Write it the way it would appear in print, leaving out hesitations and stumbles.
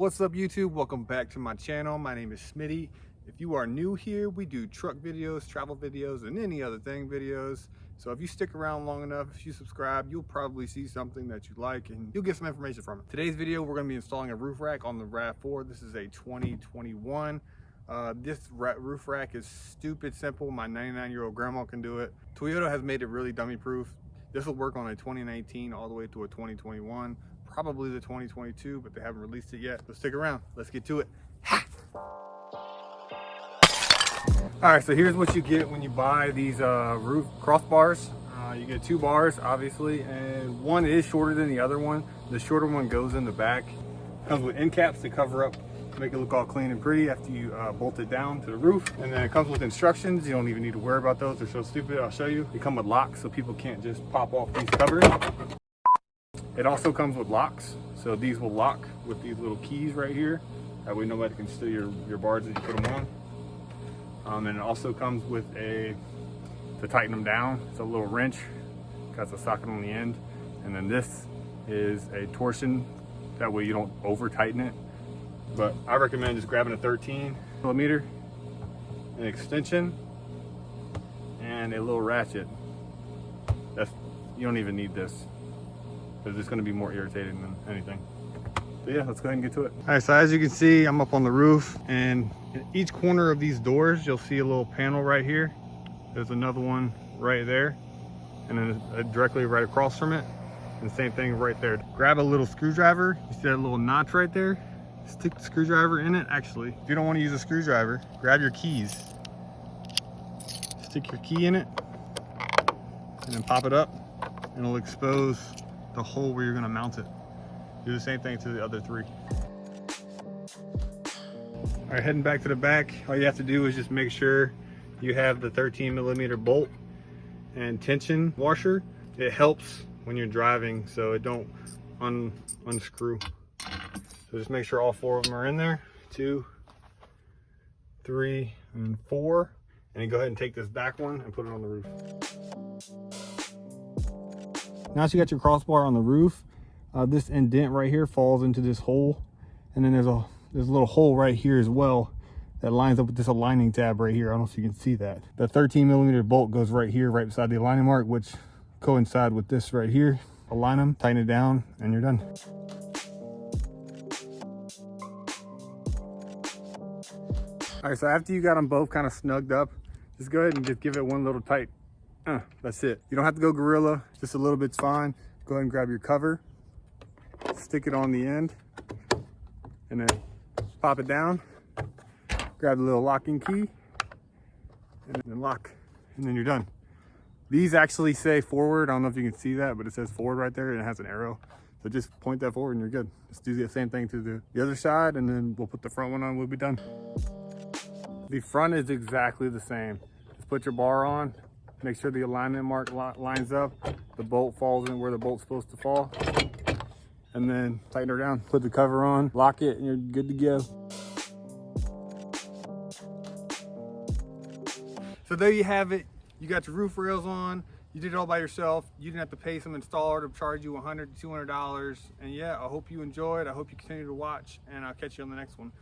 What's up YouTube? Welcome back to my channel. My name is Smitty. If you are new here, we do truck videos, travel videos, and any other thing videos. So if you stick around long enough, if you subscribe, you'll probably see something that you like and you'll get some information from it. Today's video, we're going to be installing a roof rack on the RAV4. This is a 2021. This roof rack is stupid simple. My 99-year-old grandma can do it. Toyota has made it really dummy proof. This will work on a 2019 all the way to a 2021. Probably the 2022, but they haven't released it yet. So stick around, let's get to it. All right, so here's what you get when you buy these roof crossbars. You get two bars, obviously, and one is shorter than the other one. The shorter one goes in the back. Comes with end caps to cover up, make it look all clean and pretty after you bolt it down to the roof. And then it comes with instructions. You don't even need to worry about those. They're so stupid. I'll show you. They come with locks so people can't just pop off these covers. It also comes with locks, so these will lock with these little keys right here. That way nobody can steal your bars as you put them on. And it also comes with to tighten them down, it's a little wrench, got a socket on the end. And then this is a torsion, that way you don't over tighten it. But I recommend just grabbing a 13 millimeter, an extension, and a little ratchet. You don't even need this. It's just going to be more irritating than anything. So yeah, let's go ahead and get to it. All right, so as you can see, I'm up on the roof, and in each corner of these doors, you'll see a little panel right here. There's another one right there, and then directly right across from it, and the same thing right there. Grab a little screwdriver. You see that little notch right there? Stick the screwdriver in it. Actually, if you don't want to use a screwdriver, grab your keys. Stick your key in it, and then pop it up, and it'll expose the hole where you're going to mount it. Do the same thing to the other three. All right, heading back to the back, all you have to do is just make sure you have the 13 millimeter bolt and tension washer. It helps when you're driving so it don't unscrew. So just make sure all four of them are in there. 2, 3, and 4. And then go ahead and take this back one and put it on the roof. Now that you got your crossbar on the roof, this indent right here falls into this hole, and then there's a little hole right here as well that lines up with this aligning tab right here. I don't know if you can see that. The 13 millimeter bolt goes right here, right beside the aligning mark, which coincide with this right here. Align them, tighten it down, and you're done. All right, so after you got them both kind of snugged up, just go ahead and just give it one little tight. That's it. You don't have to go gorilla, just a little bit's fine. Go ahead and grab your cover, stick it on the end, and then pop it down. Grab the little locking key, and then lock, and then you're done. These actually say forward. I don't know if you can see that, but it says forward right there, and it has an arrow. So just point that forward and you're good. Just do the same thing to the other side, and then we'll put the front one on, we'll be done. The front is exactly the same. Just put your bar on, make sure the alignment mark lines up, the bolt falls in where the bolt's supposed to fall, and then tighten her down. Put the cover on, lock it, and you're good to go. So there you have it. You got your roof rails on. You did it all by yourself. You didn't have to pay some installer to charge you $100 to $200. And yeah, I hope you enjoyed. I hope you continue to watch, and I'll catch you on the next one.